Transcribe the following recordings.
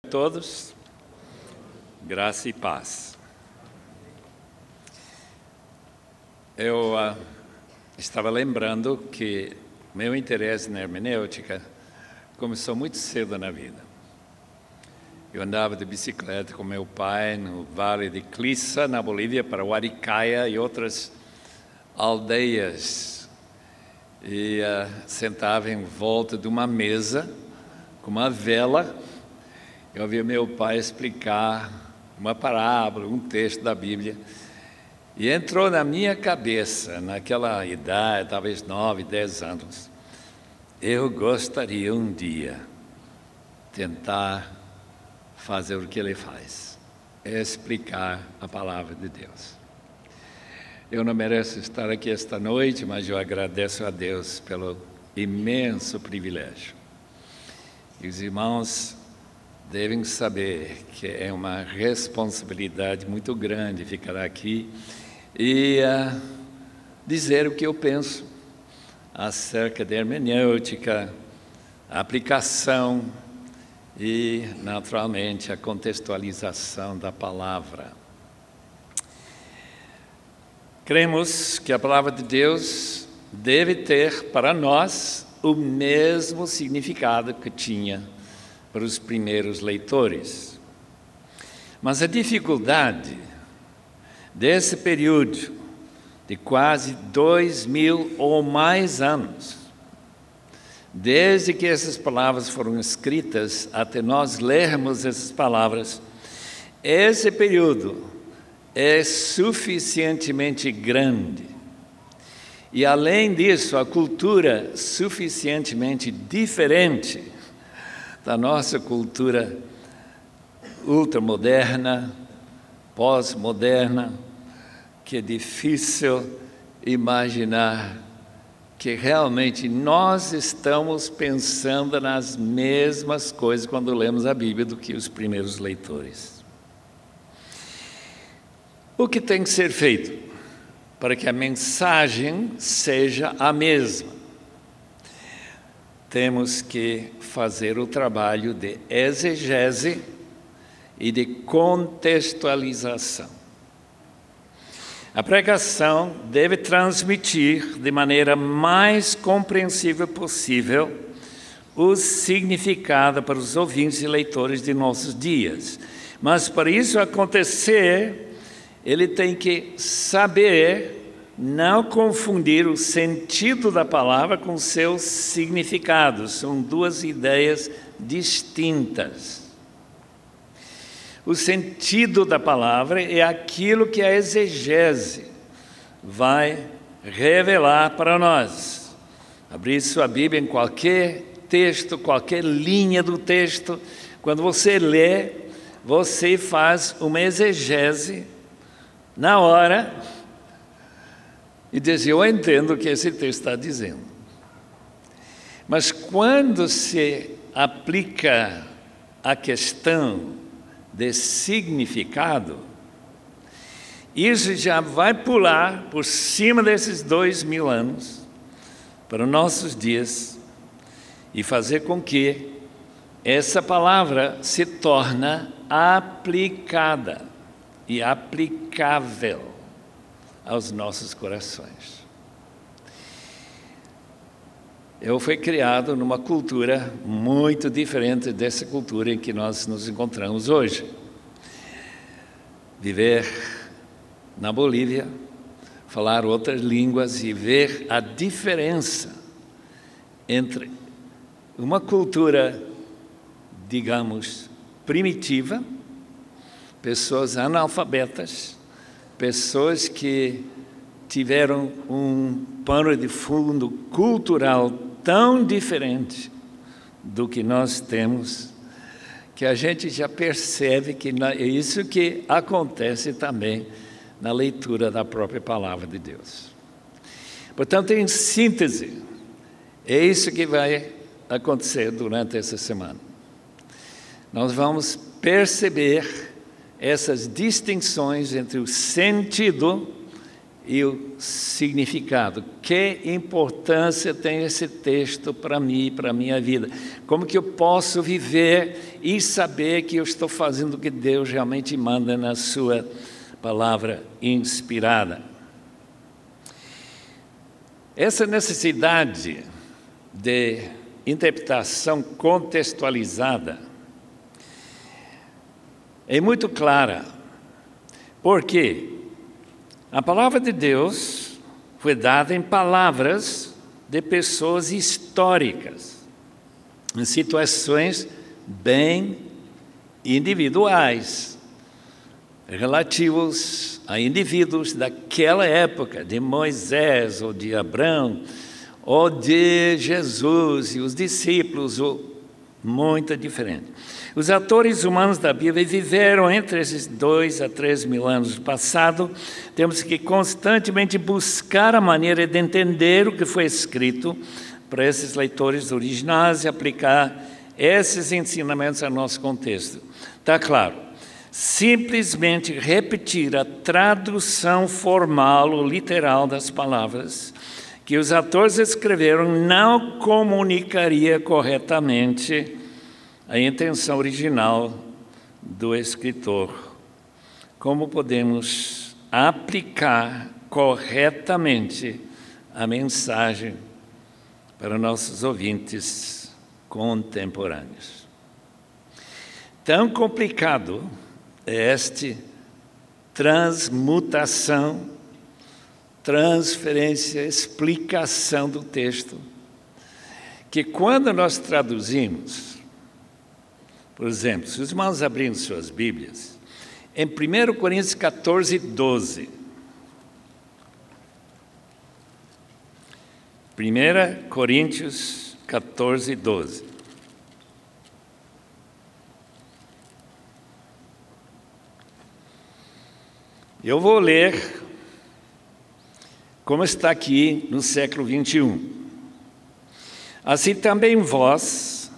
A todos, graça e paz. Eu estava lembrando que meu interesse na hermenêutica começou muito cedo na vida. Eu andava de bicicleta com meu pai no Vale de Clissa, na Bolívia, para Huaricaia e outras aldeias. E sentava em volta de uma mesa com uma vela. Eu ouvia meu pai explicar uma parábola, um texto da Bíblia. E entrou na minha cabeça, naquela idade, talvez 9, 10 anos, eu gostaria um dia tentar fazer o que ele faz, explicar a palavra de Deus. Eu não mereço estar aqui esta noite, mas eu agradeço a Deus pelo imenso privilégio. E os irmãos devem saber que é uma responsabilidade muito grande ficar aqui e dizer o que eu penso acerca da hermenêutica, a aplicação e, naturalmente, a contextualização da palavra. Cremos que a palavra de Deus deve ter para nós o mesmo significado que tinha para os primeiros leitores. Mas a dificuldade desse período de quase 2000 ou mais anos, desde que essas palavras foram escritas até nós lermos essas palavras, esse período é suficientemente grande. E, além disso, a cultura suficientemente diferente da nossa cultura ultramoderna, pós-moderna, que é difícil imaginar que realmente nós estamos pensando nas mesmas coisas quando lemos a Bíblia do que os primeiros leitores. O que tem que ser feito para que a mensagem seja a mesma? Temos que fazer o trabalho de exegese e de contextualização. A pregação deve transmitir de maneira mais compreensível possível o significado para os ouvintes e leitores de nossos dias. Mas para isso acontecer, ele tem que saber não confundir o sentido da palavra com seus significados. São duas ideias distintas. O sentido da palavra é aquilo que a exegese vai revelar para nós. Abrir sua Bíblia em qualquer texto, qualquer linha do texto, quando você lê, você faz uma exegese na hora e diz: eu entendo o que esse texto está dizendo. Mas quando se aplica a questão de significado, isso já vai pular por cima desses 2000 anos para os nossos dias e fazer com que essa palavra se torne aplicada e aplicável aos nossos corações. Eu fui criado numa cultura muito diferente dessa cultura em que nós nos encontramos hoje. Viver na Bolívia, falar outras línguas e ver a diferença entre uma cultura, digamos, primitiva, pessoas analfabetas, pessoas que tiveram um pano de fundo cultural tão diferente do que nós temos, que a gente já percebe que é isso que acontece também na leitura da própria palavra de Deus. Portanto, em síntese, é isso que vai acontecer durante essa semana. Nós vamos perceber essas distinções entre o sentido e o significado. Que importância tem esse texto para mim, para a minha vida? Como que eu posso viver e saber que eu estou fazendo o que Deus realmente manda na sua palavra inspirada? Essa necessidade de interpretação contextualizada é muito clara, porque a palavra de Deus foi dada em palavras de pessoas históricas, em situações bem individuais, relativos a indivíduos daquela época, de Moisés, ou de Abraão, ou de Jesus e os discípulos, ou muito diferente. Os atores humanos da Bíblia viveram entre esses 2 a 3 mil anos do passado. Temos que constantemente buscar a maneira de entender o que foi escrito para esses leitores originais e aplicar esses ensinamentos ao nosso contexto. Está claro, simplesmente repetir a tradução formal ou literal das palavras que os atores escreveram não comunicaria corretamente a intenção original do escritor. Como podemos aplicar corretamente a mensagem para nossos ouvintes contemporâneos? Tão complicado é esta transmutação, transferência, explicação do texto, que quando nós traduzimos, por exemplo, se os irmãos abrirem suas Bíblias, em 1 Coríntios 14, 12. 1 Coríntios 14, 12. Eu vou ler como está aqui no século 21. Assim também vós,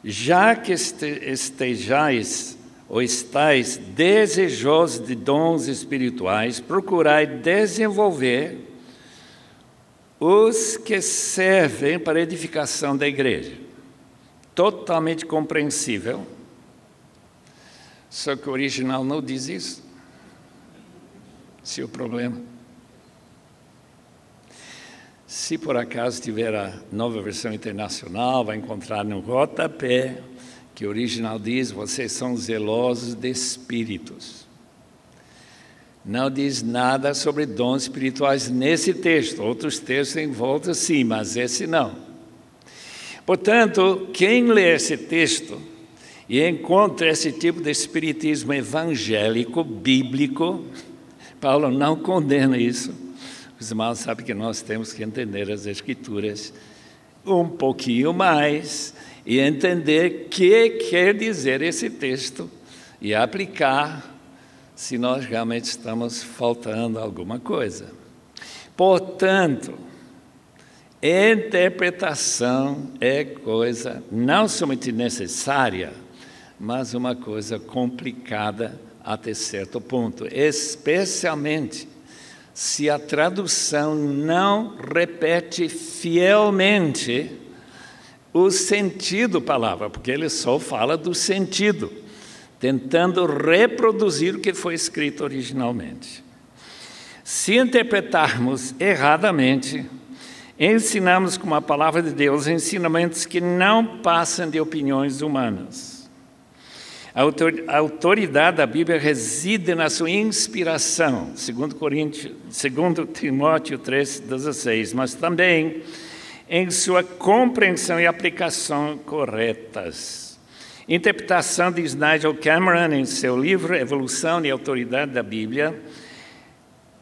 já que estejais ou estáis desejosos de dons espirituais, procurai desenvolver os que servem para a edificação da igreja. Totalmente compreensível, só que o original não diz isso. Esse é o problema. Se por acaso tiver a Nova Versão Internacional, vai encontrar no rodapé que o original diz: vocês são zelosos de espíritos. Não diz nada sobre dons espirituais nesse texto. Outros textos em volta sim, mas esse não. Portanto, quem lê esse texto e encontra esse tipo de espiritismo evangélico, bíblico, Paulo não condena isso. Os irmãos sabem que nós temos que entender as Escrituras um pouquinho mais e entender o que quer dizer esse texto e aplicar se nós realmente estamos faltando alguma coisa. Portanto, interpretação é coisa não somente necessária, mas uma coisa complicada até certo ponto, especialmente se a tradução não repete fielmente o sentido da palavra, porque ele só fala do sentido, tentando reproduzir o que foi escrito originalmente. Se interpretarmos erradamente, ensinamos com a palavra de Deus ensinamentos que não passam de opiniões humanas. A autoridade da Bíblia reside na sua inspiração, segundo Timóteo 3,16, mas também em sua compreensão e aplicação corretas. Interpretação, diz Nigel Cameron em seu livro Evolução e Autoridade da Bíblia,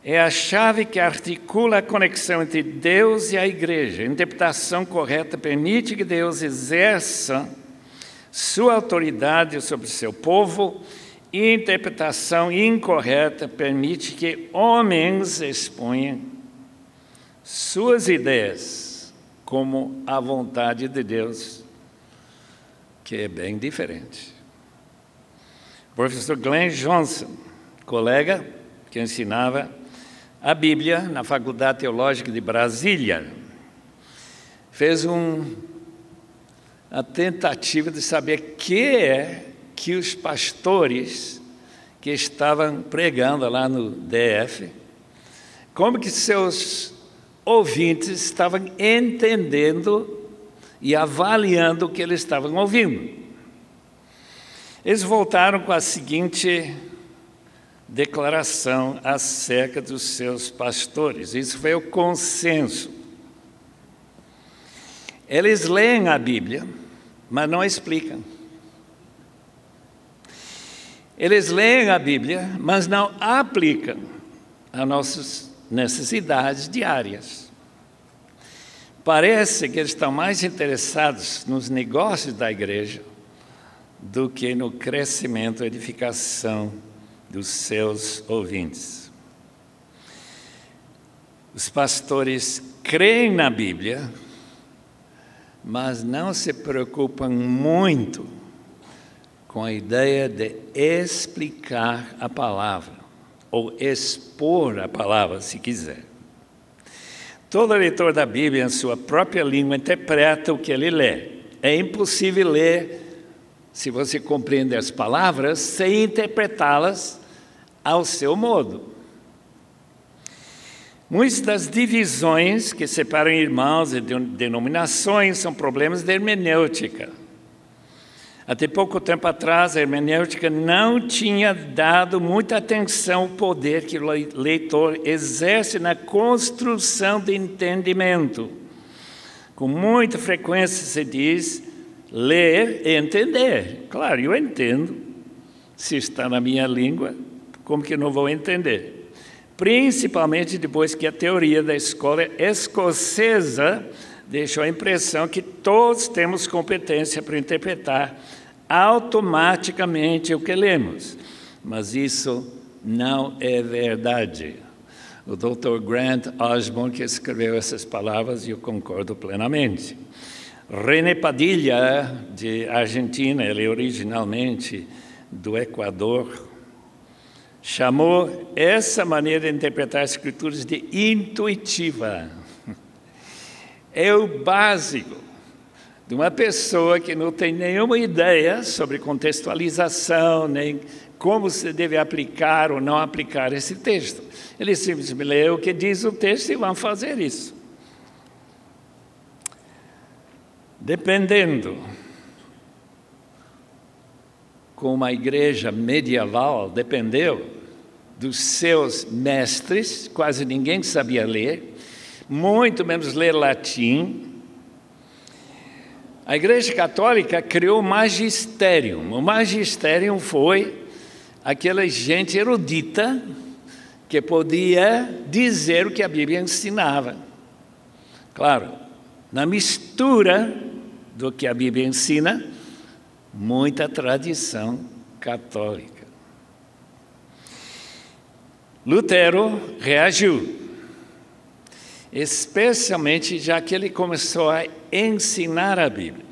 é a chave que articula a conexão entre Deus e a igreja. A interpretação correta permite que Deus exerça sua autoridade sobre seu povo, e a interpretação incorreta permite que homens exponham suas ideias como a vontade de Deus, que é bem diferente. O professor Glenn Johnson, colega que ensinava a Bíblia na Faculdade Teológica de Brasília. Fez uma tentativa de saber o que os pastores que estavam pregando lá no DF, como que seus ouvintes estavam entendendo e avaliando o que eles estavam ouvindo. Eles voltaram com a seguinte declaração acerca dos seus pastores. Isso foi o consenso. Eles leem a Bíblia, mas não explicam. Eles leem a Bíblia, mas não aplicam às nossas necessidades diárias. Parece que eles estão mais interessados nos negócios da igreja do que no crescimento e edificação dos seus ouvintes. Os pastores creem na Bíblia, mas não se preocupam muito com a ideia de explicar a palavra, ou expor a palavra, se quiser. Todo leitor da Bíblia, em sua própria língua, interpreta o que ele lê. É impossível ler, se você compreende as palavras, sem interpretá-las ao seu modo. Muitas das divisões que separam irmãos e denominações são problemas de hermenêutica. Até pouco tempo atrás, a hermenêutica não tinha dado muita atenção ao poder que o leitor exerce na construção de entendimento. Com muita frequência se diz ler e entender. Claro, eu entendo. Se está na minha língua, como que não vou entender? Principalmente depois que a teoria da escola escocesa deixou a impressão que todos temos competência para interpretar automaticamente o que lemos. Mas isso não é verdade. O Dr. Grant Osborne, que escreveu essas palavras, e eu concordo plenamente. René Padilha, de Argentina, ele é originalmente do Equador, chamou essa maneira de interpretar as Escrituras de intuitiva. É o básico de uma pessoa que não tem nenhuma ideia sobre contextualização, nem como se deve aplicar ou não aplicar esse texto. Ele simplesmente lê o que diz o texto e vão fazer isso. Dependendo como a igreja medieval dependeu dos seus mestres, quase ninguém sabia ler, muito menos ler latim. A Igreja Católica criou o magisterium. O magisterium foi aquela gente erudita que podia dizer o que a Bíblia ensinava. Claro, na mistura do que a Bíblia ensina, muita tradição católica. Lutero reagiu, especialmente já que ele começou a ensinar a Bíblia.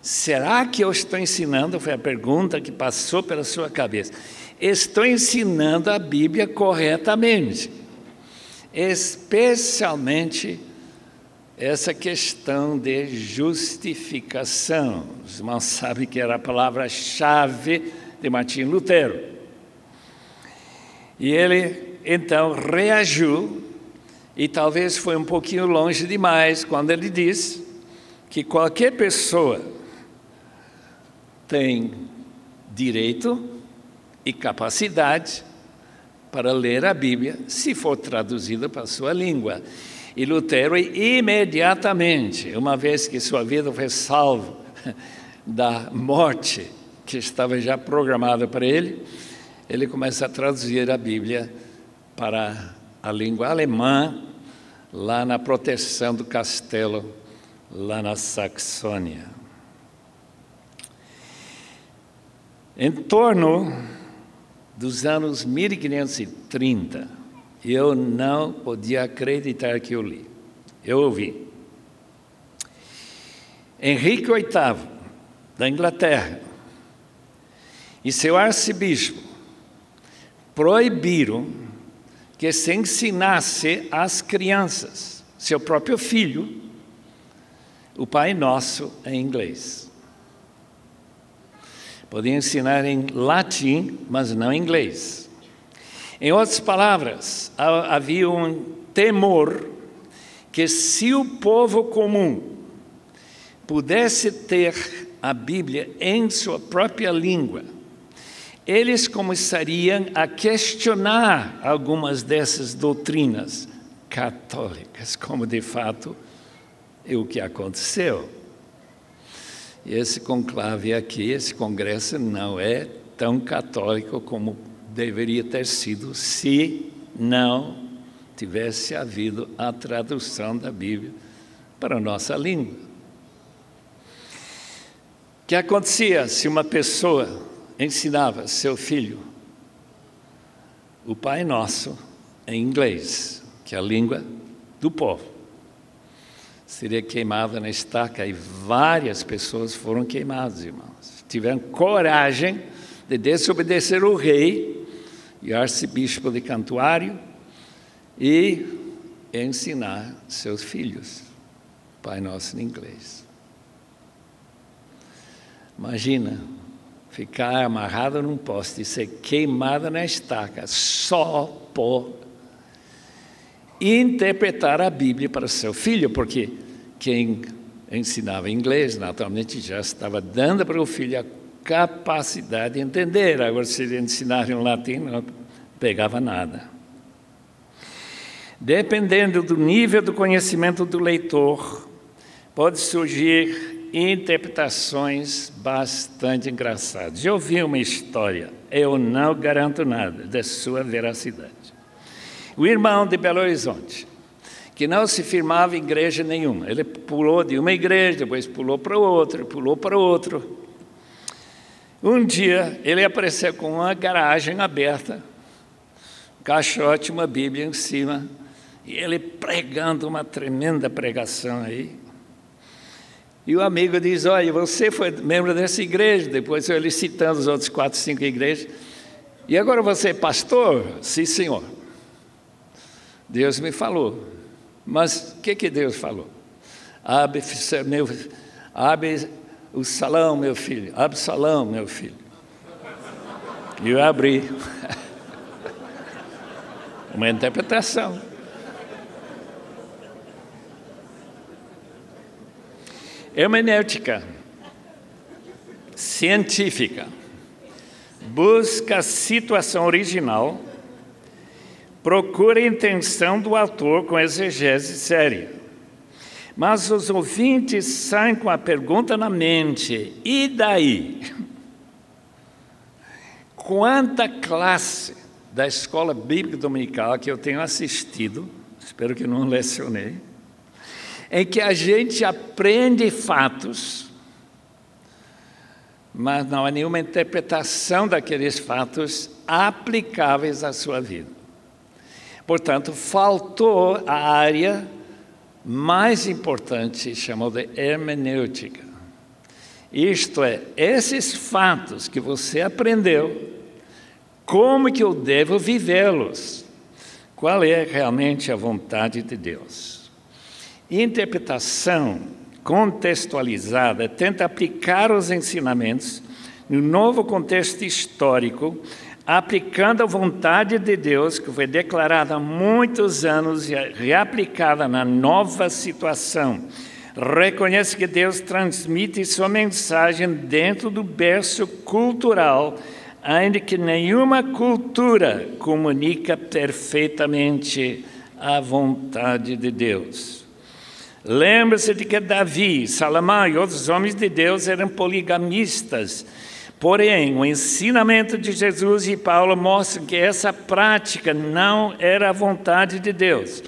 Será que eu estou ensinando? Foi a pergunta que passou pela sua cabeça. Estou ensinando a Bíblia corretamente, especialmente essa questão de justificação. Os irmãos sabem que era a palavra-chave de Martinho Lutero. E ele, então, reagiu, e talvez foi um pouquinho longe demais, quando ele disse que qualquer pessoa tem direito e capacidade para ler a Bíblia, se for traduzida para a sua língua. E Lutero, imediatamente, uma vez que sua vida foi salva da morte que estava já programada para ele, ele começa a traduzir a Bíblia para a língua alemã, lá na proteção do castelo, lá na Saxônia. Em torno dos anos 1530, eu não podia acreditar que eu li. Eu ouvi. Henrique VIII, da Inglaterra, e seu arcebispo proibiram que se ensinasse às crianças, seu próprio filho, o Pai Nosso em inglês. Podia ensinar em latim, mas não em inglês. Em outras palavras, havia um temor que se o povo comum pudesse ter a Bíblia em sua própria língua, eles começariam a questionar algumas dessas doutrinas católicas, como de fato é o que aconteceu. E esse conclave aqui, esse congresso, não é tão católico como deveria ter sido se não tivesse havido a tradução da Bíblia para a nossa língua. O que acontecia se uma pessoa ensinava seu filho o Pai Nosso em inglês, que é a língua do povo? Seria queimada na estaca, e várias pessoas foram queimadas, irmãos. Tiveram coragem de desobedecer o rei e o arcebispo de Cantuário e ensinar seus filhos o Pai Nosso em inglês. Imagina ficar amarrado num poste e ser queimado na estaca só por interpretar a Bíblia para seu filho, porque quem ensinava inglês, naturalmente, já estava dando para o filho a capacidade de entender. Agora, se ele ensinar em latim, não pegava nada. Dependendo do nível do conhecimento do leitor, pode surgir interpretações bastante engraçadas. Eu ouvi uma história, eu não garanto nada da sua veracidade. O irmão de Belo Horizonte, que não se firmava em igreja nenhuma, ele pulou de uma igreja, depois pulou para outra. Um dia, ele apareceu com uma garagem aberta, um caixote, uma Bíblia em cima, e ele pregando uma tremenda pregação aí. E o amigo diz: olha, você foi membro dessa igreja, depois ele citando os outros 4, 5 igrejas, e agora você é pastor? Sim, senhor. Deus me falou. Mas o que Deus falou? Abre o salão, meu filho. Abre o salão, meu filho. E eu abri. Uma interpretação. Hermenêutica científica busca a situação original, procura a intenção do autor com exegese séria. Mas os ouvintes saem com a pergunta na mente: e daí? Quanta classe da Escola Bíblica Dominical que eu tenho assistido, espero que não lecionei, em que a gente aprende fatos, mas não há nenhuma interpretação daqueles fatos aplicáveis à sua vida. Portanto, faltou a área mais importante, chamada hermenêutica. Isto é, esses fatos que você aprendeu, como que eu devo vivê-los? Qual é realmente a vontade de Deus? Interpretação contextualizada tenta aplicar os ensinamentos no novo contexto histórico, aplicando a vontade de Deus, que foi declarada há muitos anos e reaplicada na nova situação. Reconhece que Deus transmite sua mensagem dentro do berço cultural, ainda que nenhuma cultura comunica perfeitamente a vontade de Deus. Lembre-se de que Davi, Salomão e outros homens de Deus eram poligamistas. Porém, o ensinamento de Jesus e Paulo mostra que essa prática não era a vontade de Deus.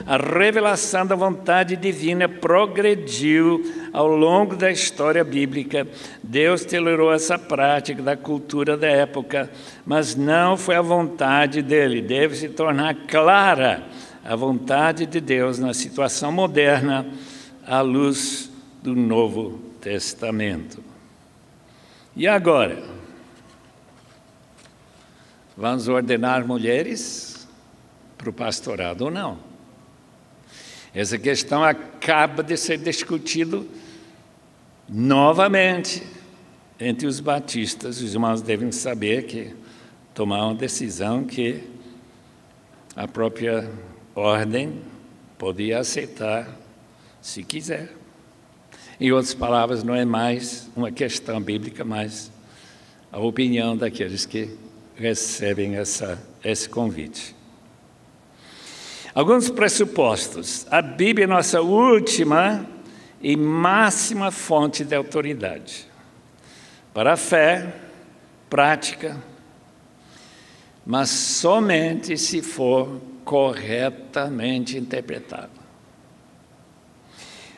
A revelação da vontade divina progrediu ao longo da história bíblica. Deus tolerou essa prática da cultura da época, mas não foi a vontade dele. Deve se tornar clara a vontade de Deus na situação moderna, à luz do Novo Testamento. E agora? Vamos ordenar mulheres para o pastorado ou não. Essa questão acaba de ser discutida novamente entre os batistas. Os irmãos devem saber que tomar uma decisão que a própria ordem podia aceitar se quiser. Em outras palavras, não é mais uma questão bíblica, mas a opinião daqueles que recebem esse convite. Alguns pressupostos. A Bíblia é nossa última e máxima fonte de autoridade para a fé prática, mas somente se for corretamente interpretada.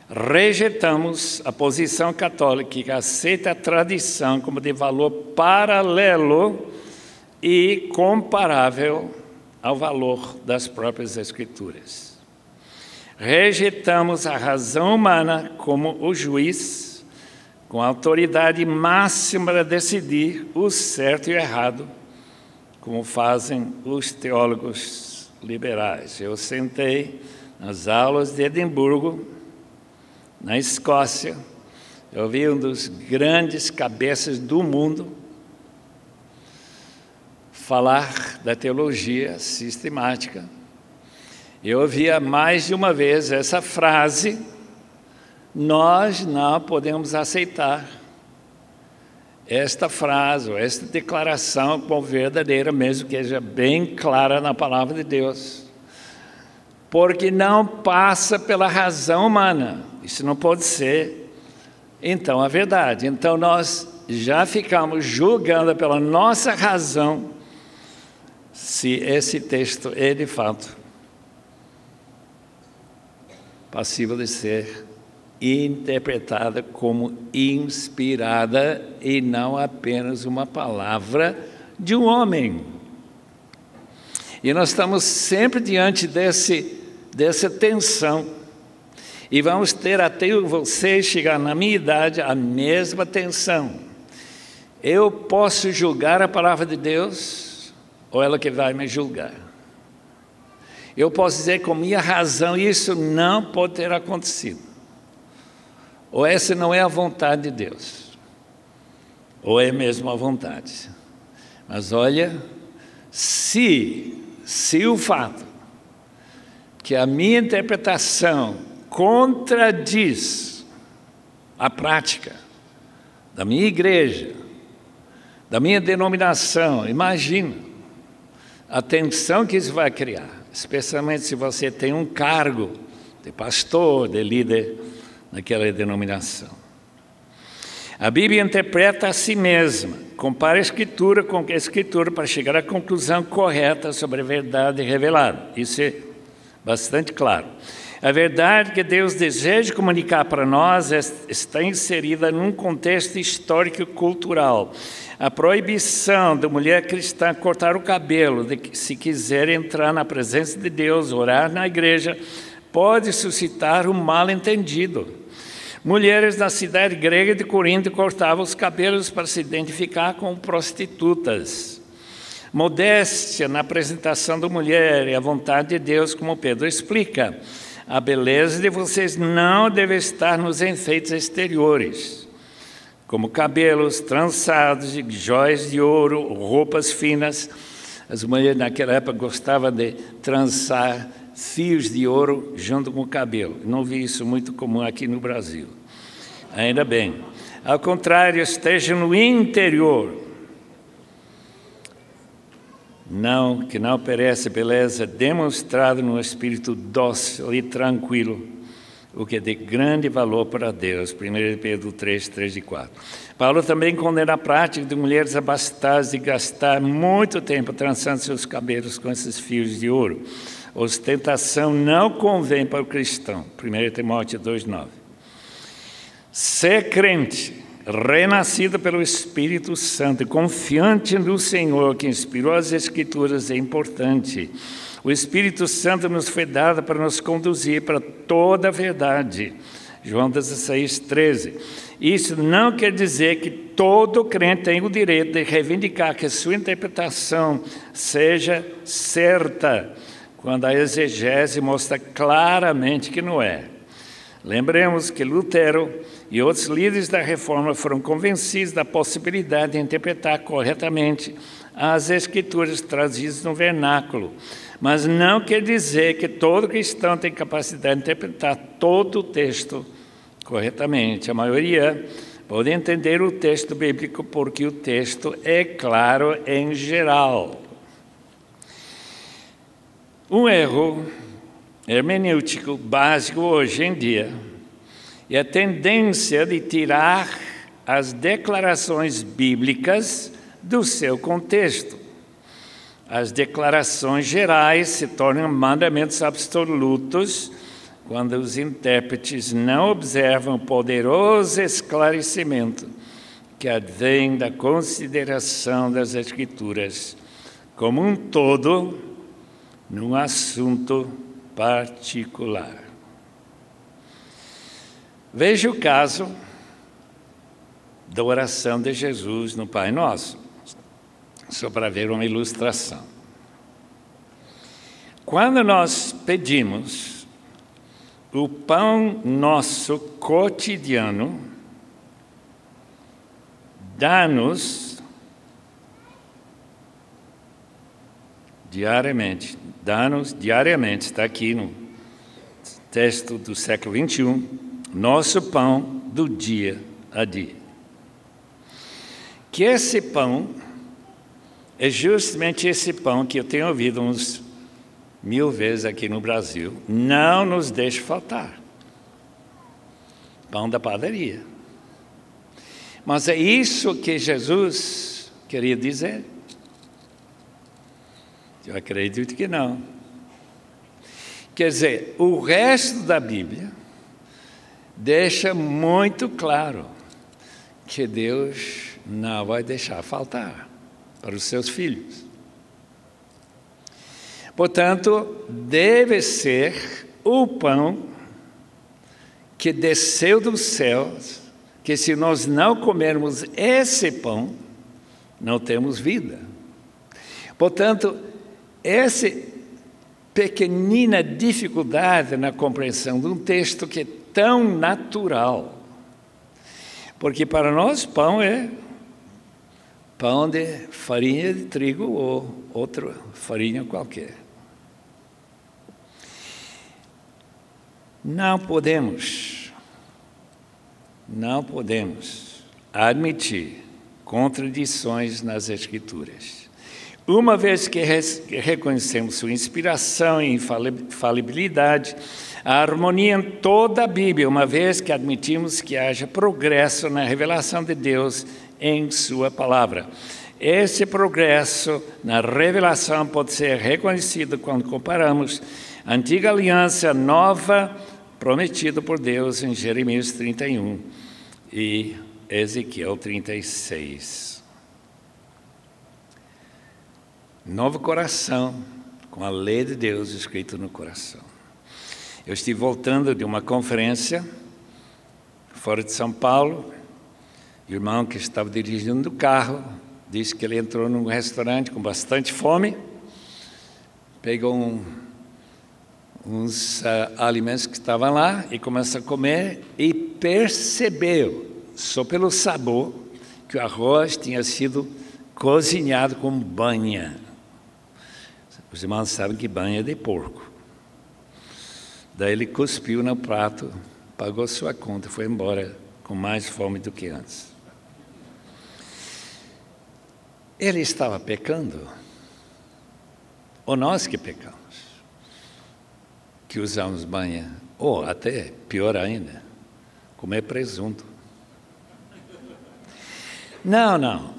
Rejeitamos a posição católica que aceita a tradição como de valor paralelo e comparável ao valor das próprias Escrituras. Rejeitamos a razão humana como o juiz, com a autoridade máxima para decidir o certo e o errado, como fazem os teólogos liberais. Eu sentei nas aulas de Edimburgo, na Escócia, eu vi um dos grandes cabeças do mundo falar da teologia sistemática. Eu ouvia mais de uma vez essa frase: nós não podemos aceitar esta frase, ou esta declaração como verdadeira, mesmo que seja bem clara na palavra de Deus, porque não passa pela razão humana. Isso não pode ser, então, a verdade. Então, nós já ficamos julgando pela nossa razão se esse texto é, de fato, passível de ser interpretada como inspirada e não apenas uma palavra de um homem. E nós estamos sempre diante dessa tensão. E vamos ter até você chegar na minha idade a mesma tensão. Eu posso julgar a palavra de Deus ou ela que vai me julgar? Eu posso dizer com minha razão, isso não pode ter acontecido. Ou essa não é a vontade de Deus, ou é mesmo a vontade. Mas olha, se o fato que a minha interpretação contradiz a prática da minha igreja, da minha denominação, imagina a tensão que isso vai criar, especialmente se você tem um cargo de pastor, de líder naquela denominação. A Bíblia interpreta a si mesma, compara a Escritura com a Escritura para chegar à conclusão correta sobre a verdade revelada. Isso é bastante claro. A verdade que Deus deseja comunicar para nós está inserida num contexto histórico e cultural. A proibição da mulher cristã cortar o cabelo, se quiser entrar na presença de Deus, orar na igreja, pode suscitar um mal-entendido. Mulheres da cidade grega de Corinto cortavam os cabelos para se identificar com prostitutas. Modéstia na apresentação da mulher e a vontade de Deus, como Pedro explica. A beleza de vocês não deve estar nos enfeites exteriores, como cabelos trançados, joias de ouro, roupas finas. As mulheres naquela época gostavam de trançar fios de ouro junto com o cabelo. Não vi isso muito comum aqui no Brasil. Ainda bem. Ao contrário, esteja no interior. Que não perece beleza demonstrada no espírito dócil e tranquilo, o que é de grande valor para Deus. 1 Pedro 3, 3 e 4. Paulo também condena a prática de mulheres abastadas de gastar muito tempo trançando seus cabelos com esses fios de ouro. Ostentação não convém para o cristão. 1 Timóteo 2, 9. Ser crente, renascido pelo Espírito Santo, confiante no Senhor que inspirou as Escrituras, é importante. O Espírito Santo nos foi dado para nos conduzir para toda a verdade. João 16, 13. Isso não quer dizer que todo crente tem o direito de reivindicar que sua interpretação seja certa. quando a exegese mostra claramente que não é. Lembremos que Lutero e outros líderes da Reforma foram convencidos da possibilidade de interpretar corretamente as Escrituras trazidas no vernáculo, mas não quer dizer que todo cristão tem capacidade de interpretar todo o texto corretamente. A maioria pode entender o texto bíblico porque o texto é claro em geral. Um erro hermenêutico básico hoje em dia é a tendência de tirar as declarações bíblicas do seu contexto. As declarações gerais se tornam mandamentos absolutos quando os intérpretes não observam o poderoso esclarecimento que advém da consideração das Escrituras como um todo num assunto particular. Veja o caso da oração de Jesus no Pai Nosso, só para ver uma ilustração. Quando nós pedimos o pão nosso cotidiano, dá-nos diariamente, está aqui no texto do século 21, nosso pão do dia a dia. Que esse pão é justamente esse pão que eu tenho ouvido uns 1000 vezes aqui no Brasil, não nos deixe faltar. Pão da padaria. Mas é isso que Jesus queria dizer? Eu acredito que não. Quer dizer, o resto da Bíblia deixa muito claro que Deus não vai deixar faltar para os seus filhos. Portanto, deve ser o pão que desceu dos céus, que se nós não comermos esse pão, não temos vida. Portanto, essa pequenina dificuldade na compreensão de um texto que é tão natural, porque para nós pão é pão de farinha de trigo ou outra farinha qualquer. Não podemos admitir contradições nas Escrituras. Uma vez que reconhecemos sua inspiração e infalibilidade, a harmonia em toda a Bíblia, uma vez que admitimos que haja progresso na revelação de Deus em sua palavra. Esse progresso na revelação pode ser reconhecido quando comparamos a antiga aliança nova prometida por Deus em Jeremias 31 e Ezequiel 36. Novo coração, com a lei de Deus escrita no coração. Eu estive voltando de uma conferência fora de São Paulo. O irmão que estava dirigindo o carro disse que ele entrou num restaurante com bastante fome, pegou uns alimentos que estavam lá e começou a comer e percebeu, só pelo sabor, que o arroz tinha sido cozinhado com banha. Os irmãos sabem que banha é de porco. Daí ele cuspiu no prato, pagou sua conta e foi embora com mais fome do que antes. Ele estava pecando? Ou nós que pecamos? Que usamos banha? Ou até, pior ainda, comer presunto. Não.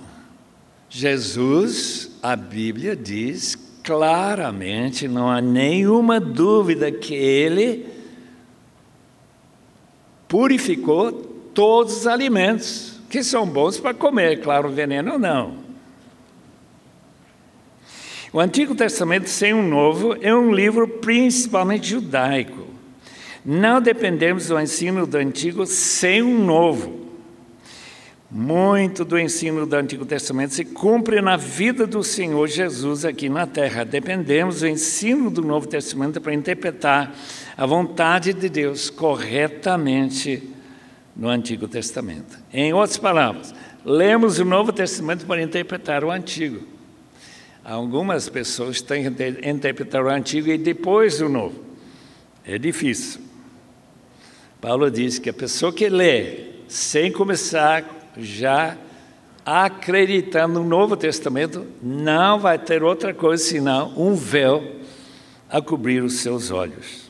Jesus, a Bíblia diz claramente, não há nenhuma dúvida que Ele purificou todos os alimentos, que são bons para comer, claro, veneno não. O Antigo Testamento sem o Novo é um livro principalmente judaico. Não dependemos do ensino do Antigo sem o Novo. Muito do ensino do Antigo Testamento se cumpre na vida do Senhor Jesus aqui na Terra. Dependemos do ensino do Novo Testamento para interpretar a vontade de Deus corretamente no Antigo Testamento. Em outras palavras, lemos o Novo Testamento para interpretar o Antigo. Algumas pessoas têm que interpretar o Antigo e depois o Novo. É difícil. Paulo diz que a pessoa que lê sem começar já acreditando no Novo Testamento, não vai ter outra coisa senão um véu a cobrir os seus olhos.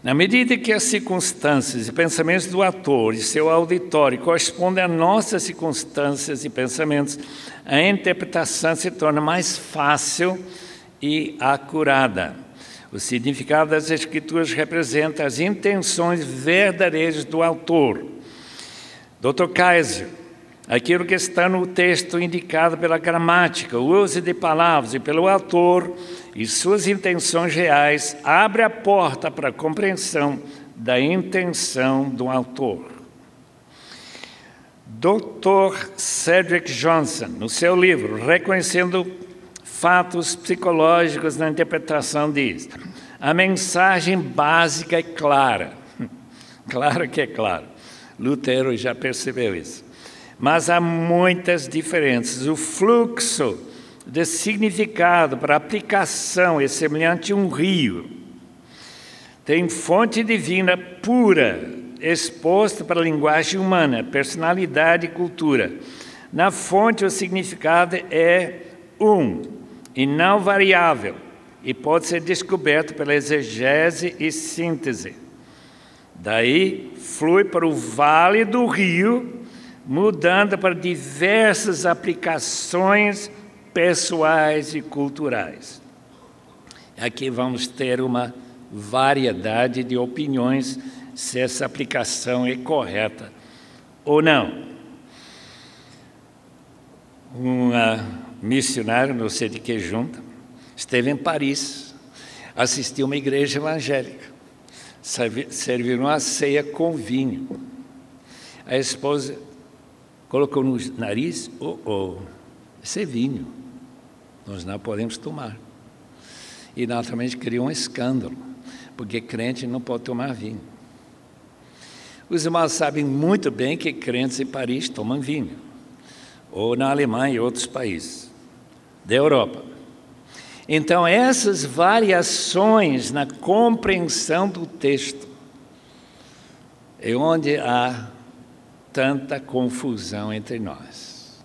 Na medida que as circunstâncias e pensamentos do autor e seu auditório correspondem às nossas circunstâncias e pensamentos, a interpretação se torna mais fácil e acurada. O significado das Escrituras representa as intenções verdadeiras do autor. Dr. Kaiser, aquilo que está no texto indicado pela gramática, o uso de palavras e pelo autor e suas intenções reais, abre a porta para a compreensão da intenção do autor. Dr. Cedric Johnson, no seu livro Reconhecendo Fatos Psicológicos na Interpretação, diz: a mensagem básica é clara. Claro que é clara. Lutero já percebeu isso. Mas há muitas diferenças. O fluxo de significado para aplicação é semelhante a um rio. Tem fonte divina pura, exposta para a linguagem humana, personalidade e cultura. Na fonte, o significado é e não variável, e pode ser descoberto pela exegese e síntese. Daí, flui para o vale do rio, mudando para diversas aplicações pessoais e culturais. Aqui vamos ter uma variedade de opiniões se essa aplicação é correta ou não. Um missionário, não sei de que junta, esteve em Paris, assistiu uma igreja evangélica. Serviram a ceia com vinho. A esposa colocou no nariz, esse é vinho, nós não podemos tomar. E naturalmente criou um escândalo, porque crente não pode tomar vinho. Os irmãos sabem muito bem que crentes em Paris tomam vinho, ou na Alemanha e outros países da Europa. Então, essas variações na compreensão do texto é onde há tanta confusão entre nós.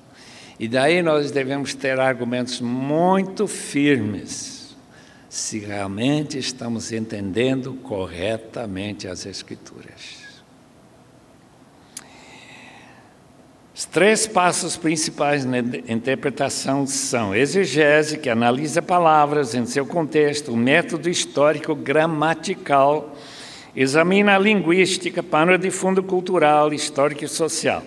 E daí nós devemos ter argumentos muito firmes, se realmente estamos entendendo corretamente as Escrituras. Os 3 passos principais na interpretação são exegese, que analisa palavras em seu contexto, o método histórico gramatical, examina a linguística, pano de fundo cultural, histórico e social.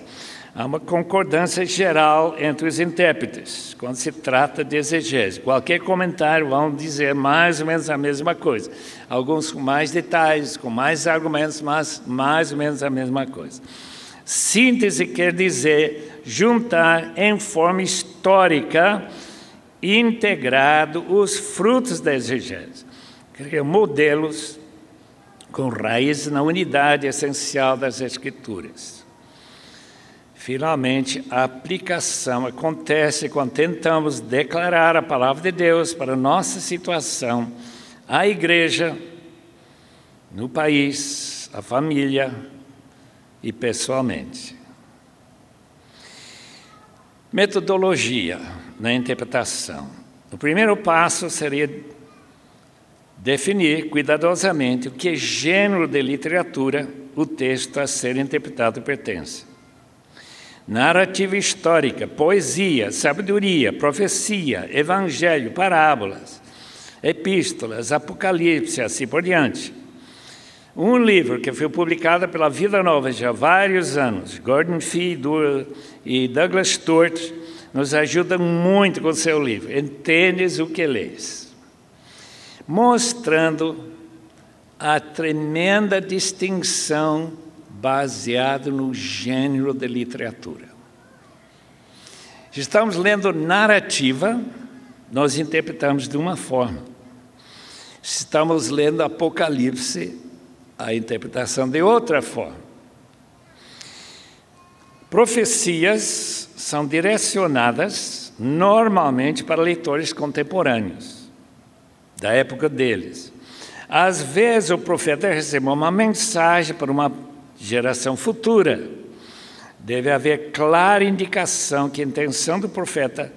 Há uma concordância geral entre os intérpretes quando se trata de exegese. Qualquer comentário vão dizer mais ou menos a mesma coisa. Alguns com mais detalhes, com mais argumentos, mas mais ou menos a mesma coisa. Síntese quer dizer juntar em forma histórica, integrado, os frutos da exegese. Criar modelos com raízes na unidade essencial das Escrituras. Finalmente, a aplicação acontece quando tentamos declarar a palavra de Deus para a nossa situação, a igreja, no país, a família e pessoalmente. Metodologia na interpretação. O primeiro passo seria definir cuidadosamente o que gênero de literatura o texto a ser interpretado pertence. Narrativa histórica, poesia, sabedoria, profecia, evangelho, parábolas, epístolas, apocalipse, assim por diante. Um livro que foi publicado pela Vida Nova já há vários anos, Gordon Fee e Douglas Stuart, nos ajuda muito com o seu livro, Entendes o que lês, mostrando a tremenda distinção baseado no gênero da literatura. Se estamos lendo narrativa, nós interpretamos de uma forma. Se estamos lendo Apocalipse, a interpretação de outra forma. Profecias são direcionadas normalmente para leitores contemporâneos, da época deles. Às vezes o profeta recebe uma mensagem para uma geração futura. Deve haver clara indicação que a intenção do profeta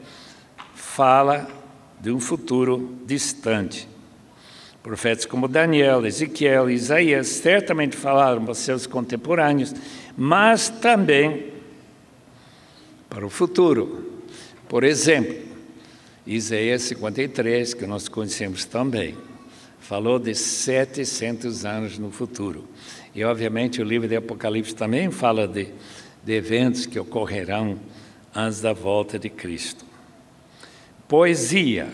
fala de um futuro distante. Profetas como Daniel, Ezequiel e Isaías certamente falaram para seus contemporâneos, mas também para o futuro. Por exemplo, Isaías 53, que nós conhecemos também, falou de 700 anos no futuro. E, obviamente, o livro de Apocalipse também fala de eventos que ocorrerão antes da volta de Cristo. Poesia.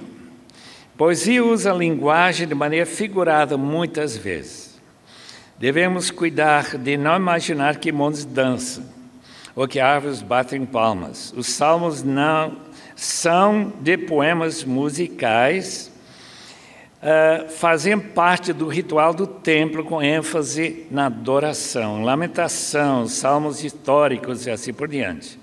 Poesia usa a linguagem de maneira figurada muitas vezes. Devemos cuidar de não imaginar que montes dançam ou que árvores batem palmas. Os salmos não são de poemas musicais, fazem parte do ritual do templo com ênfase na adoração, lamentação, salmos históricos e assim por diante.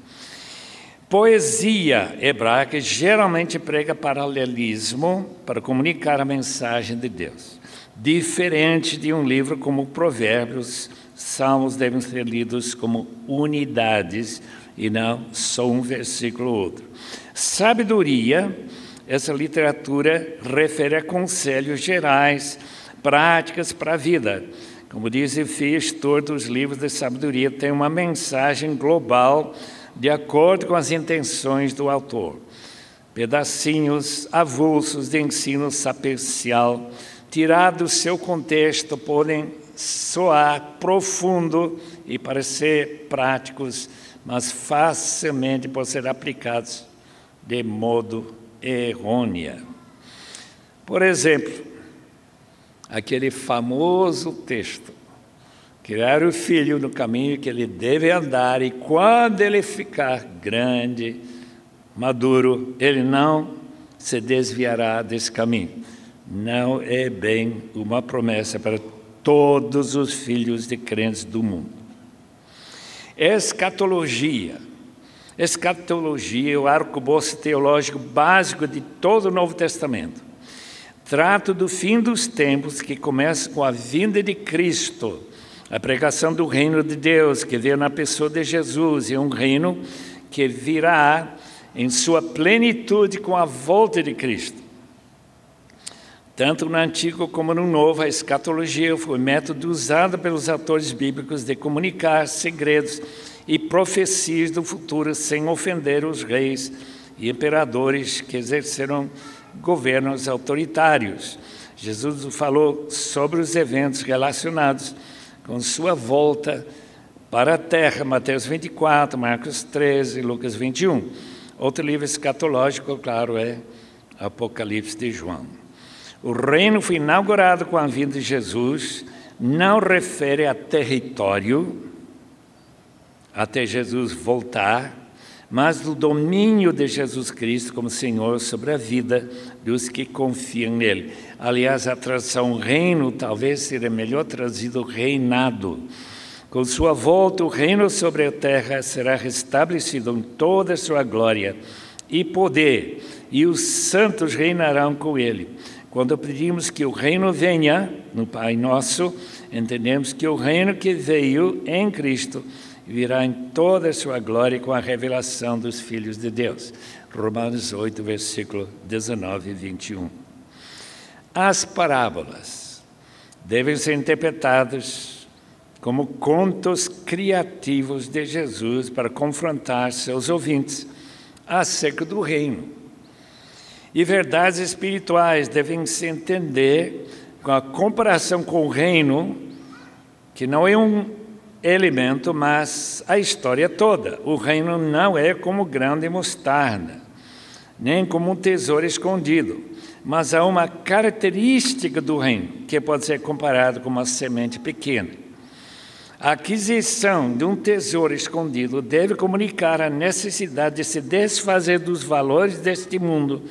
Poesia hebraica geralmente prega paralelismo para comunicar a mensagem de Deus. Diferente de um livro como Provérbios, salmos devem ser lidos como unidades e não só um versículo ou outro. Sabedoria, essa literatura refere a conselhos gerais, práticas para a vida. Como diz Efésios, todos os livros de sabedoria têm uma mensagem global de acordo com as intenções do autor. Pedacinhos avulsos de ensino sapiencial, tirados do seu contexto, podem soar profundo e parecer práticos, mas facilmente podem ser aplicados de modo errôneo. Por exemplo, aquele famoso texto: criar o filho no caminho que ele deve andar, e quando ele ficar grande, maduro, ele não se desviará desse caminho. Não é bem uma promessa para todos os filhos de crentes do mundo. Escatologia. Escatologia é o arcabouço teológico básico de todo o Novo Testamento. Trata do fim dos tempos, que começa com a vinda de Cristo, a pregação do reino de Deus, que veio na pessoa de Jesus, e um reino que virá em sua plenitude com a volta de Cristo. Tanto no Antigo como no Novo, a escatologia foi um método usado pelos autores bíblicos de comunicar segredos e profecias do futuro sem ofender os reis e imperadores que exerceram governos autoritários. Jesus falou sobre os eventos relacionados com sua volta para a terra, Mateus 24, Marcos 13, Lucas 21. Outro livro escatológico, claro, é Apocalipse de João. O reino foi inaugurado com a vinda de Jesus, não refere a território, até Jesus voltar, mas do domínio de Jesus Cristo como Senhor sobre a vida dos que confiam nele. Aliás, a tradução reino talvez seria melhor trazido reinado. Com sua volta, o reino sobre a terra será restabelecido em toda a sua glória e poder, e os santos reinarão com ele. Quando pedimos que o reino venha, no Pai Nosso, entendemos que o reino que veio em Cristo virá em toda a sua glória com a revelação dos filhos de Deus. Romanos 8, versículo 19 e 21. As parábolas devem ser interpretadas como contos criativos de Jesus para confrontar seus ouvintes acerca do reino. E verdades espirituais devem se entender com a comparação com o reino, que não é um elemento, mas a história toda. O reino não é como grão de mostarda, nem como um tesouro escondido, mas há uma característica do reino que pode ser comparado com uma semente pequena. A aquisição de um tesouro escondido deve comunicar a necessidade de se desfazer dos valores deste mundo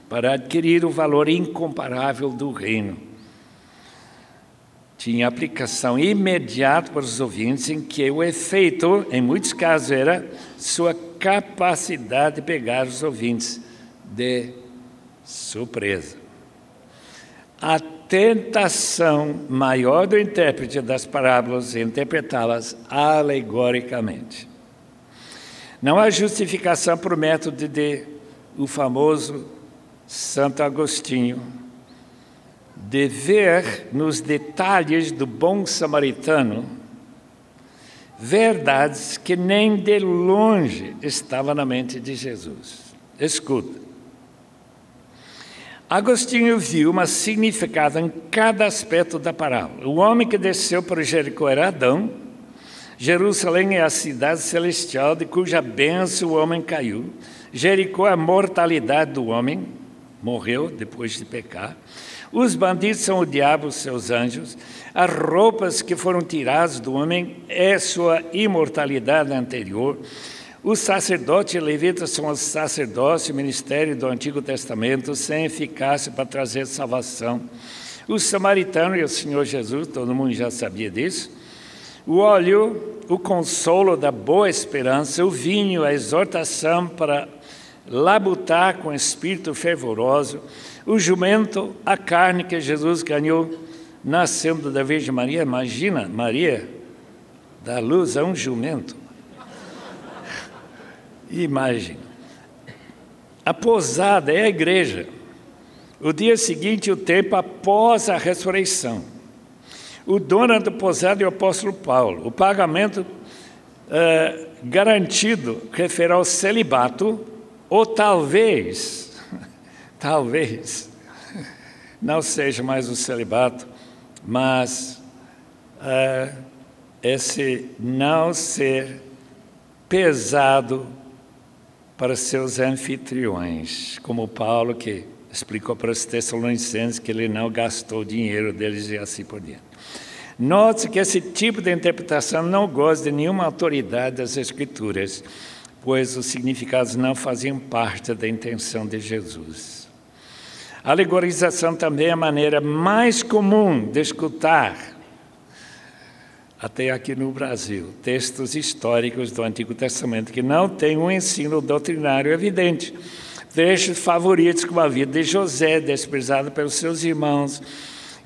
para adquirir o valor incomparável do reino. Tinha aplicação imediata para os ouvintes, em que o efeito, em muitos casos, era sua capacidade de pegar os ouvintes de surpresa. A tentação maior do intérprete das parábolas é interpretá-las alegoricamente. Não há justificação para o método o famoso Santo Agostinho, de ver nos detalhes do bom samaritano verdades que nem de longe estavam na mente de Jesus. Escuta. Agostinho viu uma significado em cada aspecto da parábola. O homem que desceu para Jericó era Adão. Jerusalém é a cidade celestial de cuja bênção o homem caiu. Jericó é a mortalidade do homem, morreu depois de pecar. Os bandidos são o diabo, seus anjos. As roupas que foram tiradas do homem é sua imortalidade anterior. Os sacerdotes e levitas são o sacerdócio e ministério do Antigo Testamento, sem eficácia para trazer salvação. O samaritano e o Senhor Jesus, todo mundo já sabia disso. O óleo, o consolo da boa esperança. O vinho, a exortação para labutar com espírito fervoroso. O jumento, a carne que Jesus ganhou nascendo da Virgem Maria. Imagina, Maria dá luz a um jumento. Imagina. A posada é a igreja. O dia seguinte, o tempo após a ressurreição. O dono da posada é o apóstolo Paulo. O pagamento garantido refere ao celibato, ou talvez, não seja mais o celibato, mas esse não ser pesado para seus anfitriões, como Paulo, que explicou para os Tessalonicenses que ele não gastou o dinheiro deles e assim por diante. Note que esse tipo de interpretação não goza de nenhuma autoridade das Escrituras, pois os significados não faziam parte da intenção de Jesus. A alegorização também é a maneira mais comum de escutar, até aqui no Brasil, textos históricos do Antigo Testamento que não têm um ensino doutrinário evidente. Trechos favoritos como a vida de José, desprezado pelos seus irmãos,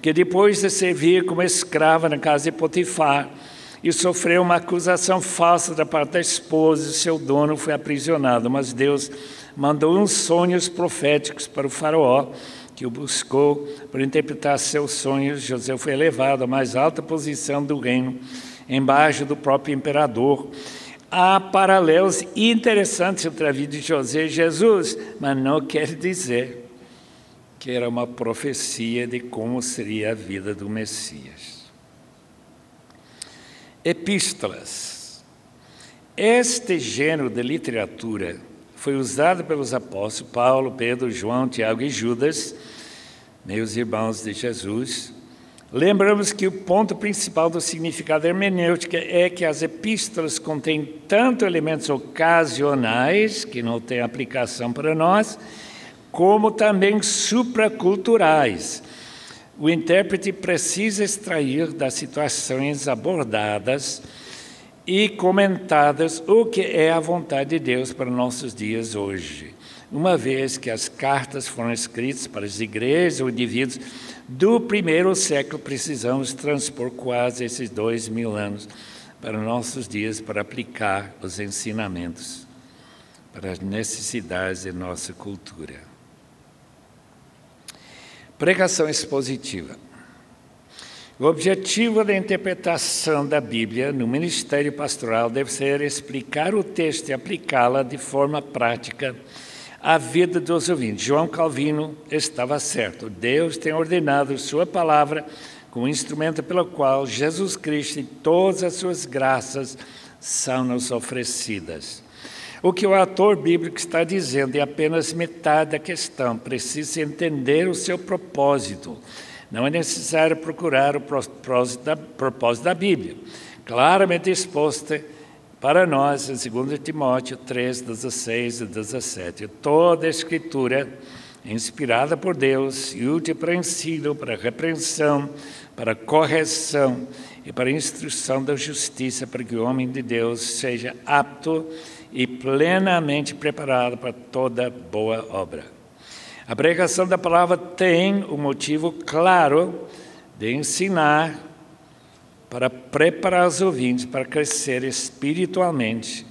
que depois de servir como escrava na casa de Potifar e sofreu uma acusação falsa da parte da esposa, seu dono foi aprisionado, mas Deus mandou uns sonhos proféticos para o faraó, que o buscou para interpretar seus sonhos. José foi elevado à mais alta posição do reino, embaixo do próprio imperador. Há paralelos interessantes entre a vida de José e Jesus, mas não quer dizer que era uma profecia de como seria a vida do Messias. Epístolas. Este gênero de literatura foi usado pelos apóstolos Paulo, Pedro, João, Tiago e Judas, meus irmãos de Jesus. Lembramos que o ponto principal do significado hermenêutico é que as epístolas contêm tanto elementos ocasionais, que não têm aplicação para nós, como também supraculturais. O intérprete precisa extrair das situações abordadas e comentadas o que é a vontade de Deus para nossos dias hoje, uma vez que as cartas foram escritas para as igrejas ou indivíduos do primeiro século, precisamos transpor quase esses 2000 anos para nossos dias para aplicar os ensinamentos para as necessidades de nossa cultura. Pregação expositiva. O objetivo da interpretação da Bíblia no ministério pastoral deve ser explicar o texto e aplicá-la de forma prática à vida dos ouvintes. João Calvino estava certo. Deus tem ordenado sua palavra como instrumento pelo qual Jesus Cristo e todas as suas graças são nos oferecidas. O que o autor bíblico está dizendo é apenas metade da questão. Precisa entender o seu propósito. Não é necessário procurar o propósito da Bíblia. claramente exposta para nós em 2 Timóteo 3, 16 e 17. Toda a Escritura é inspirada por Deus e útil para ensino, para repreensão, para correção e para instrução da justiça, para que o homem de Deus seja apto e plenamente preparado para toda boa obra. A pregação da palavra tem um motivo claro de ensinar, para preparar os ouvintes para crescer espiritualmente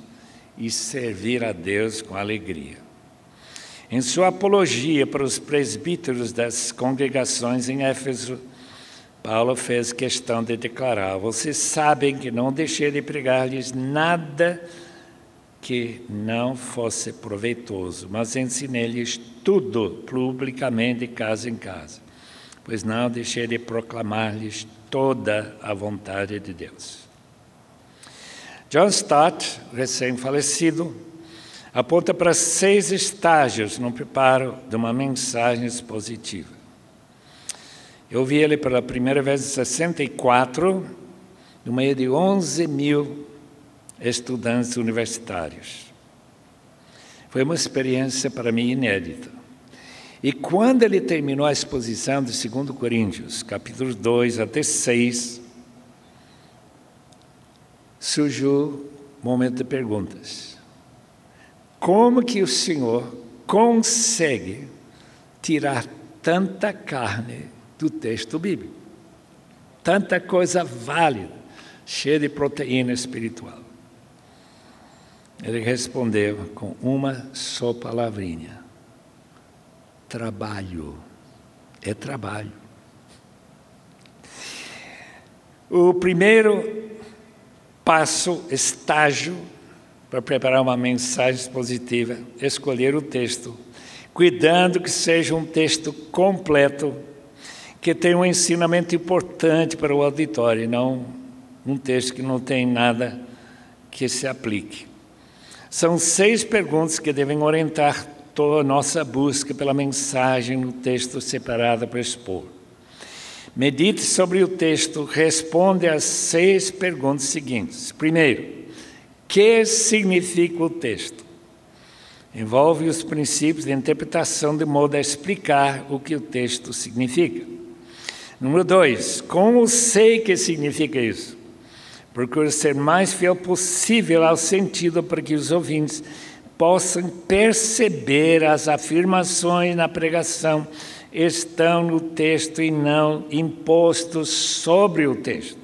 e servir a Deus com alegria. Em sua apologia para os presbíteros das congregações em Éfeso, Paulo fez questão de declarar: vocês sabem que não deixei de pregar-lhes nada que não fosse proveitoso, mas ensinei-lhes tudo publicamente, de casa em casa, pois não deixei de proclamar-lhes toda a vontade de Deus. John Stott, recém-falecido, aponta para 6 estágios no preparo de uma mensagem expositiva. Eu vi ele pela primeira vez em 64, no meio de 11 mil estudantes universitários. Foi uma experiência para mim inédita. E quando ele terminou a exposição de 2 Coríntios, capítulos 2 até 6, surgiu um momento de perguntas. Como que o Senhor consegue tirar tanta carne do texto bíblico? Tanta coisa válida, cheia de proteína espiritual. Ele respondeu com uma só palavrinha: trabalho. É trabalho. O primeiro passo, estágio, para preparar uma mensagem expositiva, é escolher o texto, cuidando que seja um texto completo, que tenha um ensinamento importante para o auditório, e não um texto que não tem nada que se aplique. São 6 perguntas que devem orientar toda a nossa busca pela mensagem no texto separado para expor. Medite sobre o texto, responde às 6 perguntas seguintes. Primeiro, o que significa o texto? Envolve os princípios de interpretação de modo a explicar o que o texto significa. Número 2, como sei que significa isso? Procure ser mais fiel possível ao sentido para que os ouvintes possam perceber as afirmações na pregação estão no texto e não impostos sobre o texto.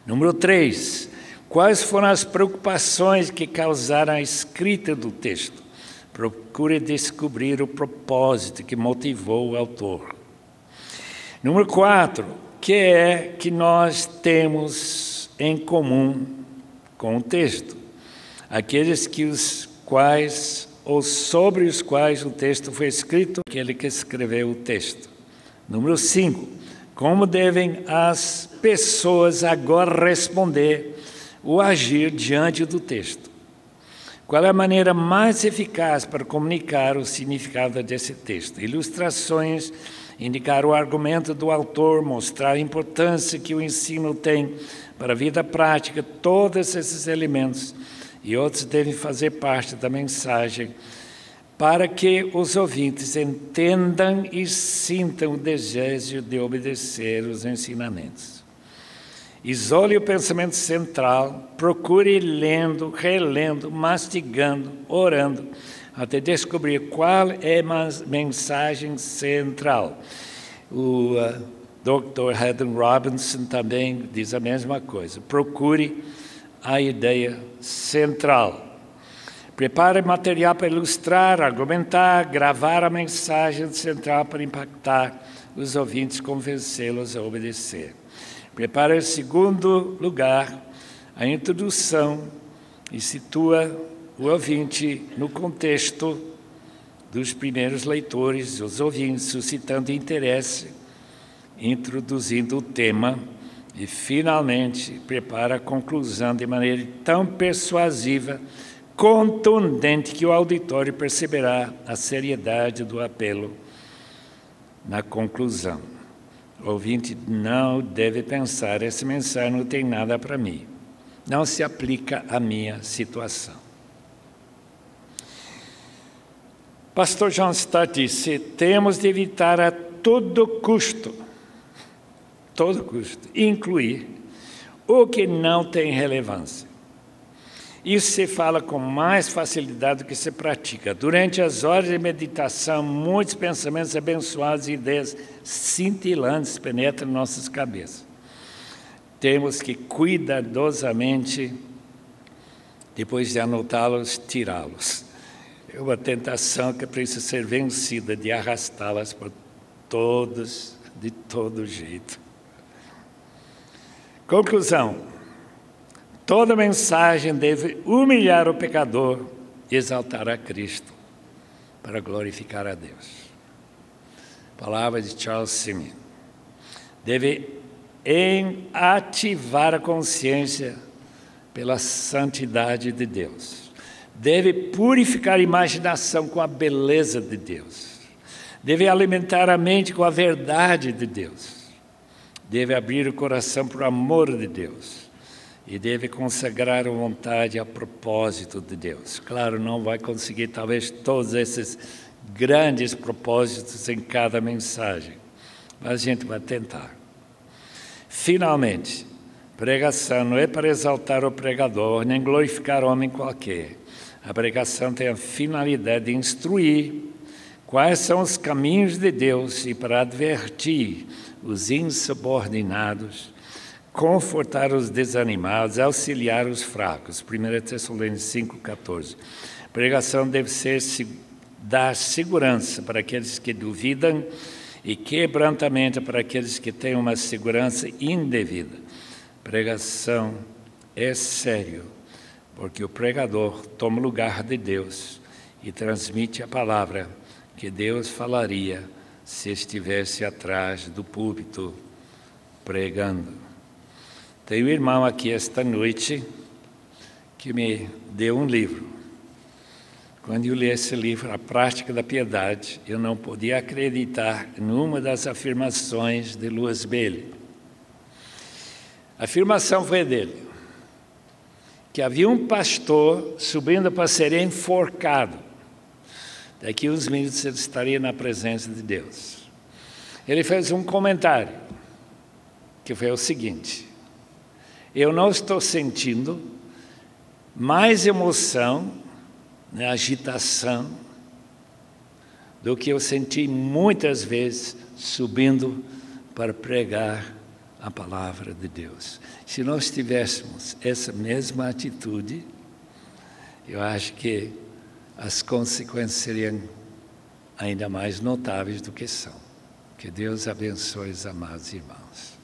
Número 3, quais foram as preocupações que causaram a escrita do texto? Procure descobrir o propósito que motivou o autor. Número 4, o que é que nós temos em comum com o texto? Aqueles que os quais ou sobre os quais o texto foi escrito, aquele que escreveu o texto. Número 5, como devem as pessoas agora responder ou agir diante do texto? Qual é a maneira mais eficaz para comunicar o significado desse texto? Ilustrações, indicar o argumento do autor, mostrar a importância que o ensino tem para a vida prática, todos esses elementos e outros devem fazer parte da mensagem para que os ouvintes entendam e sintam o desejo de obedecer os ensinamentos. Isole o pensamento central, procure lendo, relendo, mastigando, orando, até descobrir qual é a mensagem central. O Dr. Haddon Robinson também diz a mesma coisa. Procure a ideia central. Prepare material para ilustrar, argumentar, gravar a mensagem central para impactar os ouvintes, convencê-los a obedecer. Prepare, em segundo lugar, a introdução e situa o ouvinte no contexto dos primeiros leitores, os ouvintes, suscitando interesse, introduzindo o tema e, finalmente, prepara a conclusão de maneira tão persuasiva, contundente, que o auditório perceberá a seriedade do apelo na conclusão. O ouvinte não deve pensar, essa mensagem não tem nada para mim. Não se aplica à minha situação. Pastor John Stott disse, temos de evitar a todo custo, incluir o que não tem relevância. Isso se fala com mais facilidade do que se pratica. Durante as horas de meditação, muitos pensamentos abençoados e ideias cintilantes penetram em nossas cabeças. Temos que cuidadosamente, depois de anotá-los, tirá-los. É uma tentação que precisa ser vencida, de arrastá-las por todos, de todo jeito. Conclusão. Toda mensagem deve humilhar o pecador e exaltar a Cristo, para glorificar a Deus. Palavra de Charles Simeon. Deve ativar a consciência pela santidade de Deus. Deve purificar a imaginação com a beleza de Deus. Deve alimentar a mente com a verdade de Deus. Deve abrir o coração para o amor de Deus. E deve consagrar a vontade a propósito de Deus. Claro, não vai conseguir talvez todos esses grandes propósitos em cada mensagem, mas a gente vai tentar. Finalmente, pregação não é para exaltar o pregador, nem glorificar homem qualquer. A pregação tem a finalidade de instruir quais são os caminhos de Deus e para advertir os insubordinados, confortar os desanimados, auxiliar os fracos. 1 Tessalonicenses 5,14. Pregação deve dar segurança para aqueles que duvidam e quebrantamento para aqueles que têm uma segurança indevida. Pregação é sério, porque o pregador toma o lugar de Deus e transmite a palavra que Deus falaria se estivesse atrás do púlpito pregando. Tem um irmão aqui esta noite que me deu um livro. Quando eu li esse livro, A Prática da Piedade, eu não podia acreditar numa das afirmações de Louis Bailey. A afirmação foi dele, que havia um pastor subindo para ser enforcado. Daqui uns minutos ele estaria na presença de Deus. Ele fez um comentário, que foi o seguinte: eu não estou sentindo mais emoção, agitação, do que eu senti muitas vezes subindo para pregar a palavra de Deus. Se nós tivéssemos essa mesma atitude, eu acho que as consequências seriam ainda mais notáveis do que são. Que Deus abençoe os amados irmãos.